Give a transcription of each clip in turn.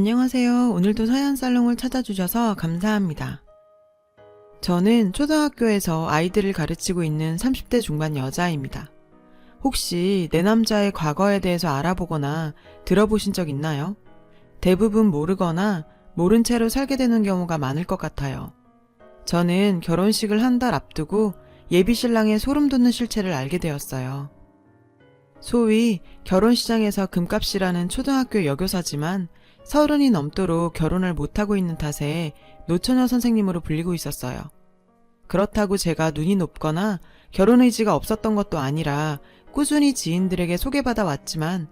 안녕하세요. 오늘도 서연살롱을 찾아주셔서 감사합니다. 저는 초등학교에서 아이들을 가르치고 있는 30대 중반 여자입니다. 혹시 내 남자의 과거에 대해서 알아보거나 들어보신 적 있나요? 대부분 모르거나 모른 채로 살게 되는 경우가 많을 것 같아요. 저는 결혼식을 한 달 앞두고 예비신랑의 소름 돋는 실체를 알게 되었어요. 소위 결혼시장에서 금값이라는 초등학교 여교사지만 30이 넘도록 결혼을 못하고 있는 탓에 노처녀 선생님으로 불리고 있었어요. 그렇다고 제가 눈이 높거나 결혼 의지가 없었던 것도 아니라 꾸준히 지인들에게 소개받아 왔지만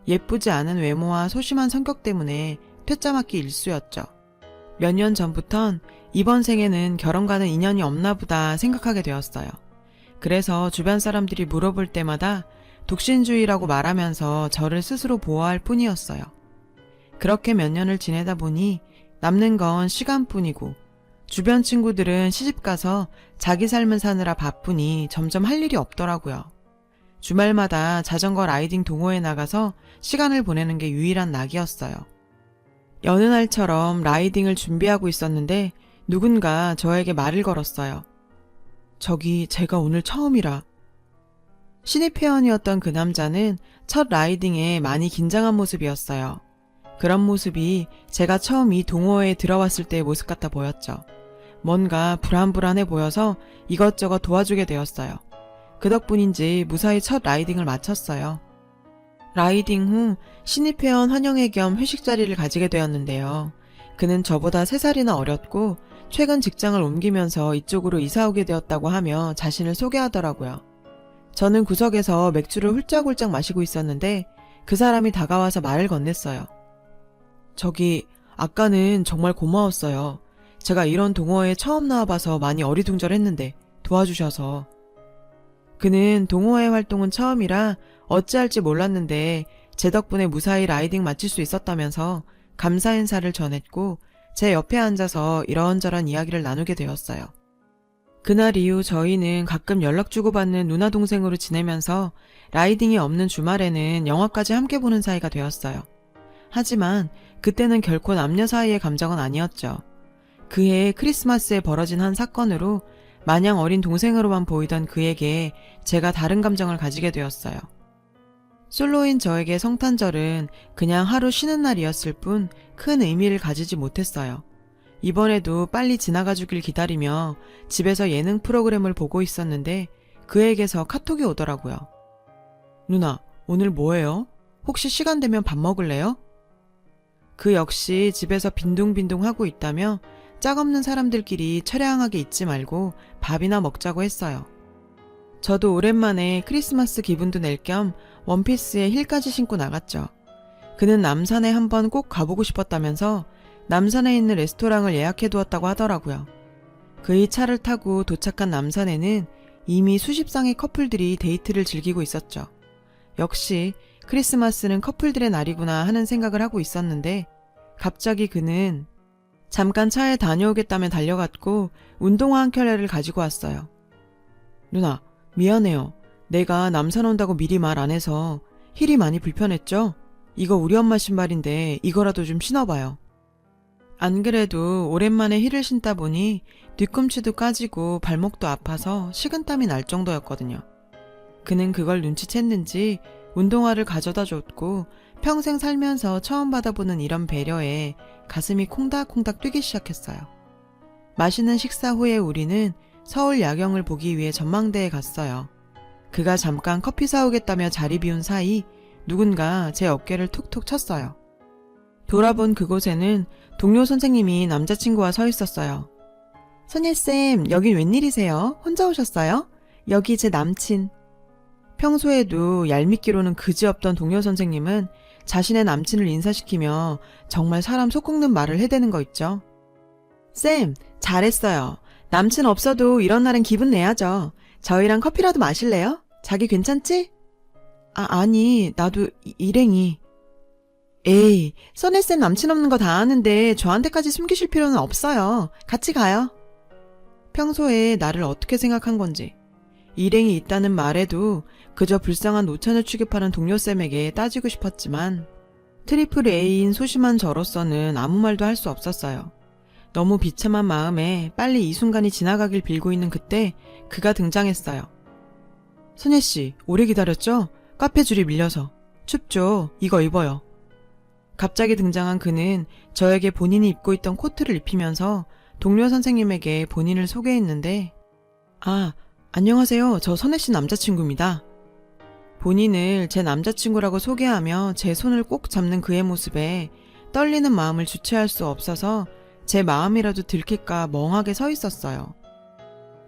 예쁘지 않은 외모와 소심한 성격 때문에 퇴짜 맞기 일쑤였죠. 몇 년 전부턴 이번 생에는 결혼과는 인연이 없나 보다 생각하게 되었어요. 그래서 주변 사람들이 물어볼 때마다 독신주의라고 말하면서 저를 스스로 보호할 뿐이었어요. 그렇게 몇 년을 지내다 보니 남는 건 시간뿐이고 주변 친구들은 시집가서 자기 삶을 사느라 바쁘니 점점 할 일이 없더라고요. 주말마다 자전거 라이딩 동호회 나가서 시간을 보내는 게 유일한 낙이었어요. 여느 날처럼 라이딩을 준비하고 있었는데 누군가 저에게 말을 걸었어요. 저기 제가 오늘 처음이라. 신입 회원이었던 그 남자는 첫 라이딩에 많이 긴장한 모습이었어요. 그런 모습이 제가 처음 이 동호회에 들어왔을 때의 모습 같아 보였죠. 뭔가 불안불안해 보여서 이것저것 도와주게 되었어요. 그 덕분인지 무사히 첫 라이딩을 마쳤어요. 라이딩 후 신입회원 환영회 겸 회식 자리를 가지게 되었는데요. 그는 저보다 3살이나 어렸고 최근 직장을 옮기면서 이쪽으로 이사 오게 되었다고 하며 자신을 소개하더라고요. 저는 구석에서 맥주를 훌쩍훌쩍 마시고 있었는데 그 사람이 다가와서 말을 건넸어요. 저기 아까는 정말 고마웠어요. 제가 이런 동호회에 처음 나와봐서 많이 어리둥절했는데 도와주셔서. 그는 동호회 활동은 처음이라 어찌할지 몰랐는데 제 덕분에 무사히 라이딩 마칠 수 있었다면서 감사 인사를 전했고 제 옆에 앉아서 이런저런 이야기를 나누게 되었어요. 그날 이후 저희는 가끔 연락 주고받는 누나 동생으로 지내면서 라이딩이 없는 주말에는 영화까지 함께 보는 사이가 되었어요. 하지만 그때는 결코 남녀 사이의 감정은 아니었죠. 그해 크리스마스에 벌어진 한 사건으로 마냥 어린 동생으로만 보이던 그에게 제가 다른 감정을 가지게 되었어요. 솔로인 저에게 성탄절은 그냥 하루 쉬는 날이었을 뿐 큰 의미를 가지지 못했어요. 이번에도 빨리 지나가 주길 기다리며 집에서 예능 프로그램을 보고 있었는데 그에게서 카톡이 오더라고요. 누나, 오늘 뭐해요? 혹시 시간 되면 밥 먹을래요? 그 역시 집에서 빈둥빈둥 하고 있다며 짝없는 사람들끼리 처량하게 있지 말고 밥이나 먹자고 했어요. 저도 오랜만에 크리스마스 기분도 낼 겸 원피스에 힐까지 신고 나갔죠. 그는 남산에 한번 꼭 가보고 싶었다면서 남산에 있는 레스토랑을 예약해두었다고 하더라고요. 그의 차를 타고 도착한 남산에는 이미 수십 쌍의 커플들이 데이트를 즐기고 있었죠. 역시 크리스마스는 커플들의 날이구나 하는 생각을 하고 있었는데 갑자기 그는 잠깐 차에 다녀오겠다며 달려갔고 운동화 한 켤레를 가지고 왔어요. 누나, 미안해요. 내가 남산 온다고 미리 말 안 해서 힐이 많이 불편했죠? 이거 우리 엄마 신발인데 이거라도 좀 신어봐요. 안 그래도 오랜만에 힐을 신다 보니 뒤꿈치도 까지고 발목도 아파서 식은땀이 날 정도였거든요. 그는 그걸 눈치챘는지 운동화를 가져다 줬고 평생 살면서 처음 받아보는 이런 배려에 가슴이 콩닥콩닥 뛰기 시작했어요. 맛있는 식사 후에 우리는 서울 야경을 보기 위해 전망대에 갔어요. 그가 잠깐 커피 사오겠다며 자리 비운 사이 누군가 제 어깨를 툭툭 쳤어요. 돌아본 그곳에는 동료 선생님이 남자친구와 서 있었어요. 선예쌤, 여긴 웬일이세요? 혼자 오셨어요? 여기 제 남친. 평소에도 얄밉기로는 그지없던 동료 선생님은 자신의 남친을 인사시키며 정말 사람 속 긁는 말을 해대는 거 있죠. 쌤, 잘했어요. 남친 없어도 이런 날은 기분 내야죠. 저희랑 커피라도 마실래요? 자기 괜찮지? 아니, 나도 일행이. 에이, 선혜쌤 남친 없는 거 다 아는데 저한테까지 숨기실 필요는 없어요. 같이 가요. 평소에 나를 어떻게 생각한 건지. 일행이 있다는 말에도 그저 불쌍한 노천을 취급하는 동료쌤에게 따지고 싶었지만 트리플 A인 소심한 저로서는 아무 말도 할 수 없었어요. 너무 비참한 마음에 빨리 이 순간이 지나가길 빌고 있는 그때 그가 등장했어요. 선예씨, 오래 기다렸죠? 카페 줄이 밀려서. 춥죠? 이거 입어요. 갑자기 등장한 그는 저에게 본인이 입고 있던 코트를 입히면서 동료 선생님에게 본인을 소개했는데, 아, 안녕하세요. 저 선혜씨 남자친구입니다. 본인을 제 남자친구라고 소개하며 제 손을 꼭 잡는 그의 모습에 떨리는 마음을 주체할 수 없어서 제 마음이라도 들킬까 멍하게 서 있었어요.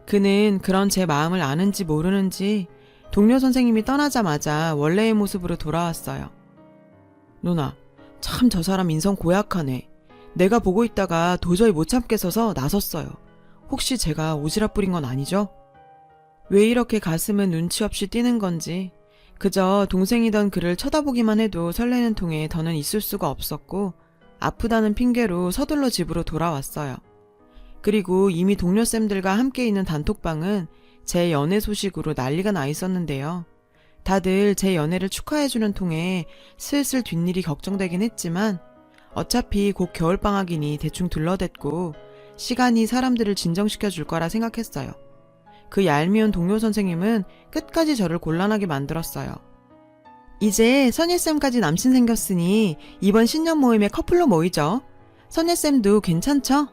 그는 그런 제 마음을 아는지 모르는지 동료 선생님이 떠나자마자 원래의 모습으로 돌아왔어요. 누나, 참 저 사람 인성 고약하네. 내가 보고 있다가 도저히 못 참겠어서 나섰어요. 혹시 제가 오지랖 부린 건 아니죠? 왜 이렇게 가슴은 눈치 없이 뛰는 건지 그저 동생이던 그를 쳐다보기만 해도 설레는 통에 더는 있을 수가 없었고 아프다는 핑계로 서둘러 집으로 돌아왔어요. 그리고 이미 동료쌤들과 함께 있는 단톡방은 제 연애 소식으로 난리가 나 있었는데요. 다들 제 연애를 축하해주는 통에 슬슬 뒷일이 걱정되긴 했지만 어차피 곧 겨울방학이니 대충 둘러댔고 시간이 사람들을 진정시켜 줄 거라 생각했어요. 그 얄미운 동료 선생님은 끝까지 저를 곤란하게 만들었어요. 이제 선예쌤까지 남친 생겼으니 이번 신년 모임에 커플로 모이죠. 선예쌤도 괜찮죠?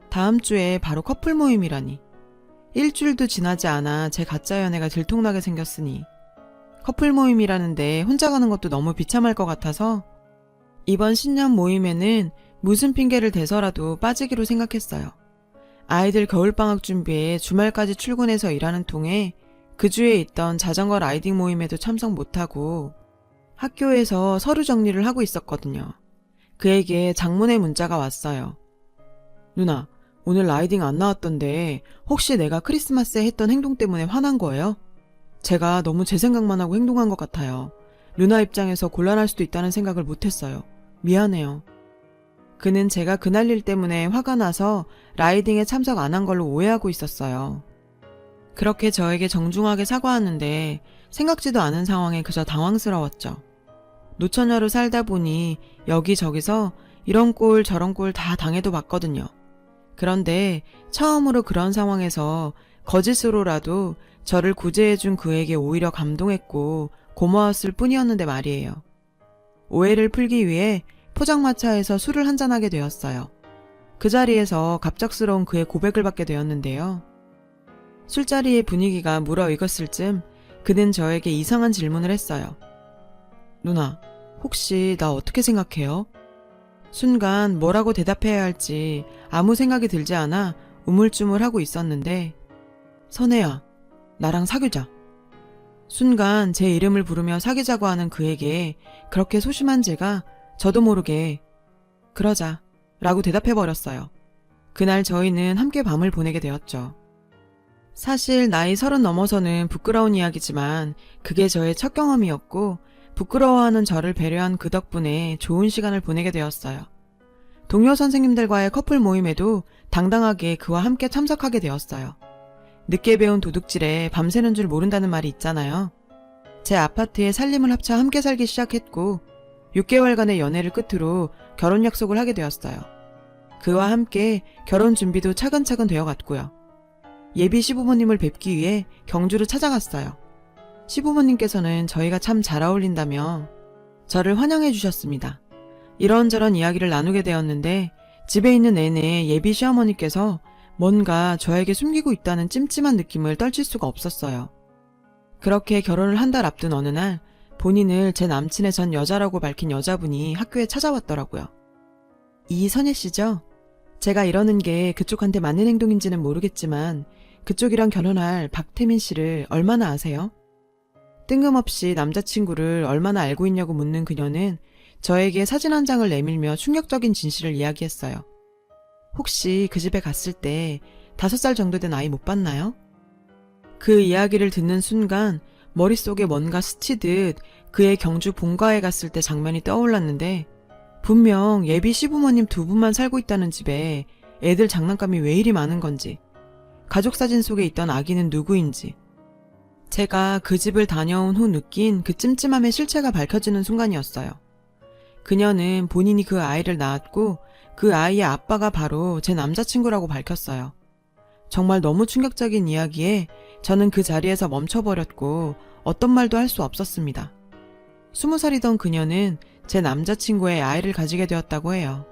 다음 주에 바로 커플 모임이라니. 일주일도 지나지 않아 제 가짜 연애가 들통나게 생겼으니 커플 모임이라는데 혼자 가는 것도 너무 비참할 것 같아서 이번 신년 모임에는 무슨 핑계를 대서라도 빠지기로 생각했어요. 아이들 겨울방학 준비에 주말까지 출근해서 일하는 통에 그 주에 있던 자전거 라이딩 모임에도 참석 못하고 학교에서 서류 정리를 하고 있었거든요. 그에게 장문의 문자가 왔어요. 누나, 오늘 라이딩 안 나왔던데 혹시 내가 크리스마스에 했던 행동 때문에 화난 거예요? 제가 너무 제 생각만 하고 행동한 것 같아요. 누나 입장에서 곤란할 수도 있다는 생각을 못했어요. 미안해요. 그는 제가 그날 일 때문에 화가 나서 라이딩에 참석 안 한 걸로 오해하고 있었어요. 그렇게 저에게 정중하게 사과하는데 생각지도 않은 상황에 그저 당황스러웠죠. 노처녀로 살다 보니 여기저기서 이런 꼴 저런 꼴 다 당해도 봤거든요. 그런데 처음으로 그런 상황에서 거짓으로라도 저를 구제해준 그에게 오히려 감동했고 고마웠을 뿐이었는데 말이에요. 오해를 풀기 위해 포장마차에서 술을 한잔하게 되었어요. 그 자리에서 갑작스러운 그의 고백을 받게 되었는데요. 술자리의 분위기가 무르익었을 쯤 그는 저에게 이상한 질문을 했어요. 누나, 혹시 나 어떻게 생각해요? 순간 뭐라고 대답해야 할지 아무 생각이 들지 않아 우물쭈물하고 있었는데 선혜야, 나랑 사귀자. 순간 제 이름을 부르며 사귀자고 하는 그에게 그렇게 소심한 제가 저도 모르게 그러자 라고 대답해버렸어요. 그날 저희는 함께 밤을 보내게 되었죠. 사실 나이 30 넘어서는 부끄러운 이야기지만 그게 저의 첫 경험이었고 부끄러워하는 저를 배려한 그 덕분에 좋은 시간을 보내게 되었어요. 동료 선생님들과의 커플 모임에도 당당하게 그와 함께 참석하게 되었어요. 늦게 배운 도둑질에 밤새는 줄 모른다는 말이 있잖아요. 제 아파트에 살림을 합쳐 함께 살기 시작했고 6개월간의 연애를 끝으로 결혼 약속을 하게 되었어요. 그와 함께 결혼 준비도 차근차근 되어갔고요. 예비 시부모님을 뵙기 위해 경주를 찾아갔어요. 시부모님께서는 저희가 참 잘 어울린다며 저를 환영해 주셨습니다. 이런저런 이야기를 나누게 되었는데 집에 있는 내내 예비 시어머니께서 뭔가 저에게 숨기고 있다는 찜찜한 느낌을 떨칠 수가 없었어요. 그렇게 결혼을 한 달 앞둔 어느 날 본인을 제 남친의 전 여자라고 밝힌 여자분이 학교에 찾아왔더라고요. 이선예 씨죠? 제가 이러는 게 그쪽한테 맞는 행동인지는 모르겠지만 그쪽이랑 결혼할 박태민 씨를 얼마나 아세요? 뜬금없이 남자친구를 얼마나 알고 있냐고 묻는 그녀는 저에게 사진 한 장을 내밀며 충격적인 진실을 이야기했어요. 혹시 그 집에 갔을 때 5살 정도 된 아이 못 봤나요? 그 이야기를 듣는 순간 머릿속에 뭔가 스치듯 그의 경주 본가에 갔을 때 장면이 떠올랐는데 분명 예비 시부모님 2분만 살고 있다는 집에 애들 장난감이 왜 이리 많은 건지 가족 사진 속에 있던 아기는 누구인지 제가 그 집을 다녀온 후 느낀 그 찜찜함의 실체가 밝혀지는 순간이었어요. 그녀는 본인이 그 아이를 낳았고 그 아이의 아빠가 바로 제 남자친구라고 밝혔어요. 정말 너무 충격적인 이야기에 저는 그 자리에서 멈춰버렸고 어떤 말도 할 수 없었습니다. 20살이던 그녀는 제 남자친구의 아이를 가지게 되었다고 해요.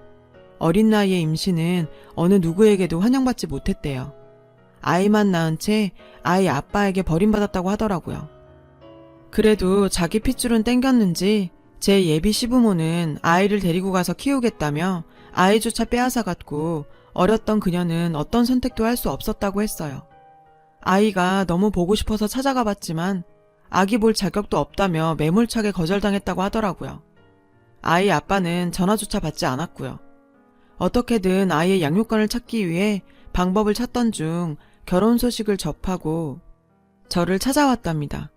어린 나이에 임신은 어느 누구에게도 환영받지 못했대요. 아이만 낳은 채 아이 아빠에게 버림받았다고 하더라고요. 그래도 자기 핏줄은 땡겼는지 제 예비 시부모는 아이를 데리고 가서 키우겠다며 아이조차 빼앗아갔고 어렸던 그녀는 어떤 선택도 할 수 없었다고 했어요. 아이가 너무 보고 싶어서 찾아가 봤지만 아기 볼 자격도 없다며 매몰차게 거절당했다고 하더라고요. 아이 아빠는 전화조차 받지 않았고요. 어떻게든 아이의 양육권을 찾기 위해 방법을 찾던 중 결혼 소식을 접하고 저를 찾아왔답니다.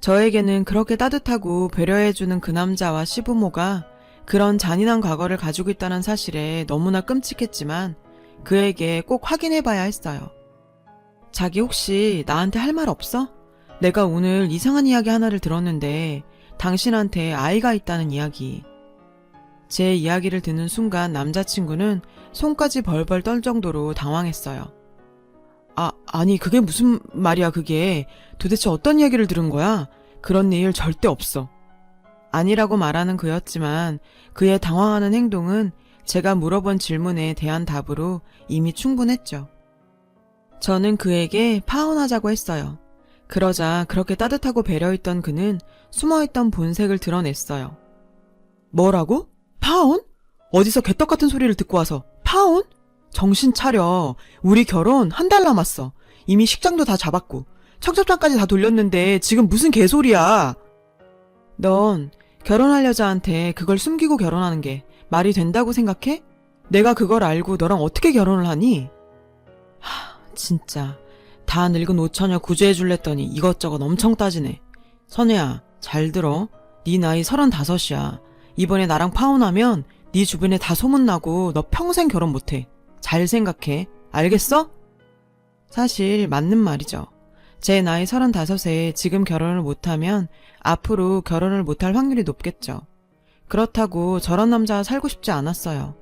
저에게는 그렇게 따뜻하고 배려해주는 그 남자와 시부모가 그런 잔인한 과거를 가지고 있다는 사실에 너무나 끔찍했지만 그에게 꼭 확인해봐야 했어요. 자기 혹시 나한테 할 말 없어? 내가 오늘 이상한 이야기 하나를 들었는데 당신한테 아이가 있다는 이야기. 제 이야기를 듣는 순간 남자친구는 손까지 벌벌 떨 정도로 당황했어요. 아니 그게 무슨 말이야 그게. 도대체 어떤 이야기를 들은 거야? 그런 일 절대 없어. 아니라고 말하는 그였지만 그의 당황하는 행동은 제가 물어본 질문에 대한 답으로 이미 충분했죠. 저는 그에게 파혼하자고 했어요. 그러자 그렇게 따뜻하고 배려했던 그는 숨어있던 본색을 드러냈어요. 뭐라고? 파혼? 어디서 개떡 같은 소리를 듣고 와서 파혼? 정신 차려. 우리 결혼 한 달 남았어. 이미 식장도 다 잡았고 청첩장까지 다 돌렸는데 지금 무슨 개소리야. 넌 결혼할 여자한테 그걸 숨기고 결혼하는 게 말이 된다고 생각해? 내가 그걸 알고 너랑 어떻게 결혼을 하니? 진짜 다 늙은 오처녀 구제해줄랬더니 이것저것 엄청 따지네. 선혜야 잘 들어. 네 나이 35이야. 이번에 나랑 파혼하면 네 주변에 다 소문나고 너 평생 결혼 못해. 잘 생각해. 알겠어? 사실 맞는 말이죠. 제 나이 35에 지금 결혼을 못하면 앞으로 결혼을 못할 확률이 높겠죠. 그렇다고 저런 남자와 살고 싶지 않았어요.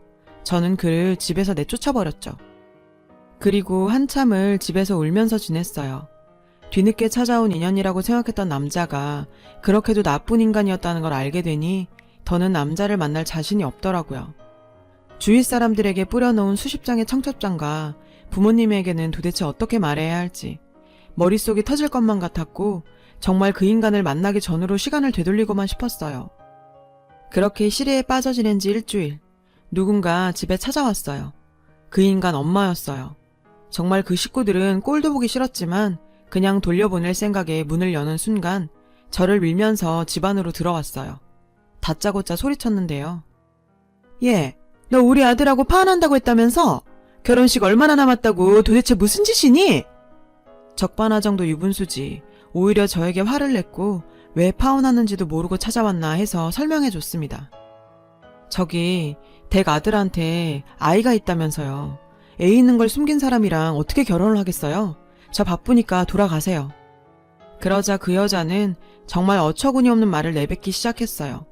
저는 그를 집에서 내쫓아버렸죠. 그리고 한참을 집에서 울면서 지냈어요. 뒤늦게 찾아온 인연이라고 생각했던 남자가 그렇게도 나쁜 인간이었다는 걸 알게 되니 더는 남자를 만날 자신이 없더라고요. 주위 사람들에게 뿌려놓은 수십 장의 청첩장과 부모님에게는 도대체 어떻게 말해야 할지 머릿속이 터질 것만 같았고 정말 그 인간을 만나기 전으로 시간을 되돌리고만 싶었어요. 그렇게 시리에 빠져 지낸 지 일주일, 누군가 집에 찾아왔어요. 그 인간 엄마였어요. 정말 그 식구들은 꼴도 보기 싫었지만 그냥 돌려보낼 생각에 문을 여는 순간 저를 밀면서 집 안으로 들어왔어요. 다짜고짜 소리쳤는데요. 얘, 너 우리 아들하고 파혼한다고 했다면서? 결혼식 얼마나 남았다고 도대체 무슨 짓이니? 적반하장도 유분수지. 오히려 저에게 화를 냈고 왜 파혼하는지도 모르고 찾아왔나 해서 설명해줬습니다. 저기 댁 아들한테 아이가 있다면서요. 애 있는 걸 숨긴 사람이랑 어떻게 결혼을 하겠어요? 저 바쁘니까 돌아가세요. 그러자 그 여자는 정말 어처구니 없는 말을 내뱉기 시작했어요.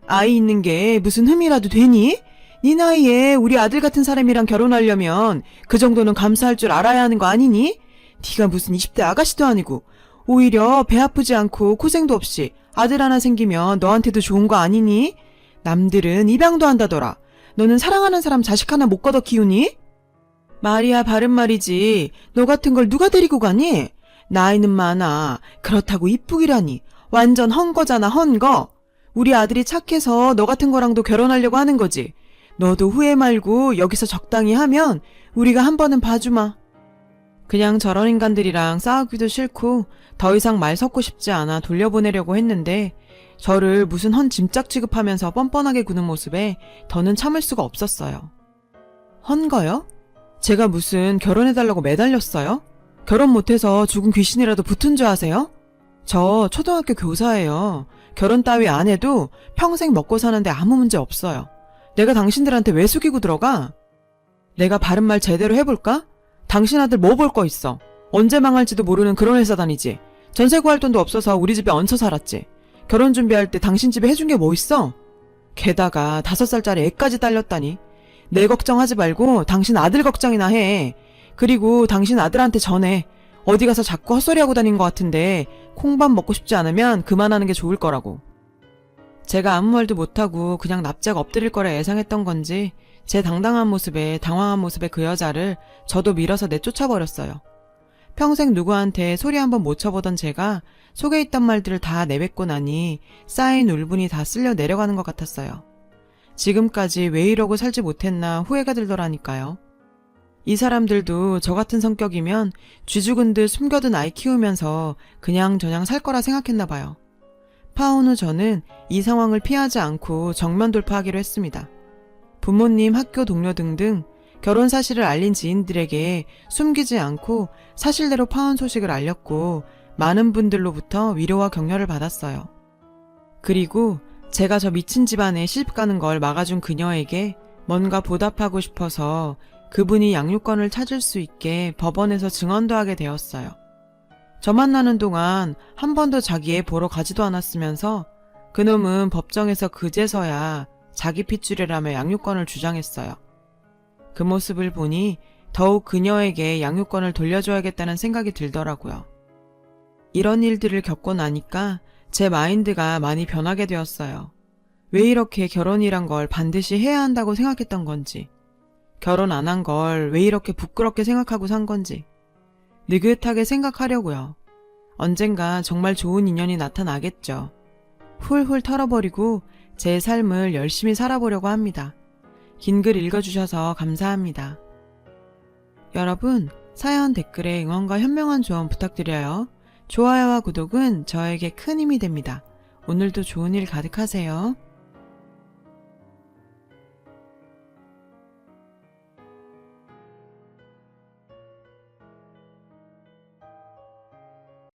아이 있는 게 무슨 흠이라도 되니? 네 나이에 우리 아들 같은 사람이랑 결혼하려면 그 정도는 감수할 줄 알아야 하는 거 아니니? 네가 무슨 20대 아가씨도 아니고 오히려 배 아프지 않고 고생도 없이 아들 하나 생기면 너한테도 좋은 거 아니니? 남들은 입양도 한다더라. 너는 사랑하는 사람 자식 하나 못 걷어 키우니? 말이야 바른 말이지. 너 같은 걸 누가 데리고 가니? 나이는 많아. 그렇다고 이쁘기라니. 완전 헝거잖아 헝거. 우리 아들이 착해서 너 같은 거랑도 결혼하려고 하는 거지. 너도 후회 말고 여기서 적당히 하면 우리가 한 번은 봐주마. 그냥 저런 인간들이랑 싸우기도 싫고 더 이상 말 섞고 싶지 않아 돌려보내려고 했는데 저를 무슨 헌 짐짝 취급하면서 뻔뻔하게 구는 모습에 더는 참을 수가 없었어요. 헌거요? 제가 무슨 결혼해달라고 매달렸어요? 결혼 못해서 죽은 귀신이라도 붙은 줄 아세요? 저 초등학교 교사예요. 결혼 따위 안 해도 평생 먹고 사는데 아무 문제 없어요. 내가 당신들한테 왜 숙이고 들어가? 내가 바른 말 제대로 해볼까? 당신 아들 뭐 볼 거 있어? 언제 망할지도 모르는 그런 회사 다니지. 전세 구할 돈도 없어서 우리 집에 얹혀 살았지. 결혼 준비할 때 당신 집에 해준 게 뭐 있어? 게다가 5살짜리 애까지 딸렸다니. 내 걱정하지 말고 당신 아들 걱정이나 해. 그리고 당신 아들한테 전해. 어디 가서 자꾸 헛소리하고 다닌 것 같은데 콩밥 먹고 싶지 않으면 그만하는 게 좋을 거라고. 제가 아무 말도 못하고 그냥 납작 엎드릴 거라 예상했던 건지 제 당당한 모습에 당황한 모습의 그 여자를 저도 밀어서 내쫓아버렸어요. 평생 누구한테 소리 한번 못 쳐보던 제가 속에 있던 말들을 다 내뱉고 나니 쌓인 울분이 다 쓸려 내려가는 것 같았어요. 지금까지 왜 이러고 살지 못했나 후회가 들더라니까요. 이 사람들도 저 같은 성격이면 쥐 죽은 듯 숨겨둔 아이 키우면서 그냥저냥 살 거라 생각했나 봐요. 파혼 후 저는 이 상황을 피하지 않고 정면 돌파하기로 했습니다. 부모님, 학교 동료 등등 결혼 사실을 알린 지인들에게 숨기지 않고 사실대로 파혼 소식을 알렸고 많은 분들로부터 위로와 격려를 받았어요. 그리고 제가 저 미친 집안에 시집가는 걸 막아준 그녀에게 뭔가 보답하고 싶어서 그분이 양육권을 찾을 수 있게 법원에서 증언도 하게 되었어요. 저 만나는 동안 한 번도 자기 애 보러 가지도 않았으면서 그놈은 법정에서 그제서야 자기 핏줄이라며 양육권을 주장했어요. 그 모습을 보니 더욱 그녀에게 양육권을 돌려줘야겠다는 생각이 들더라고요. 이런 일들을 겪고 나니까 제 마인드가 많이 변하게 되었어요. 왜 이렇게 결혼이란 걸 반드시 해야 한다고 생각했던 건지, 결혼 안 한 걸 왜 이렇게 부끄럽게 생각하고 산 건지 느긋하게 생각하려고요. 언젠가 정말 좋은 인연이 나타나겠죠. 훌훌 털어버리고 제 삶을 열심히 살아보려고 합니다. 긴 글 읽어주셔서 감사합니다. 여러분, 사연 댓글에 응원과 현명한 조언 부탁드려요. 좋아요와 구독은 저에게 큰 힘이 됩니다. 오늘도 좋은 일 가득하세요.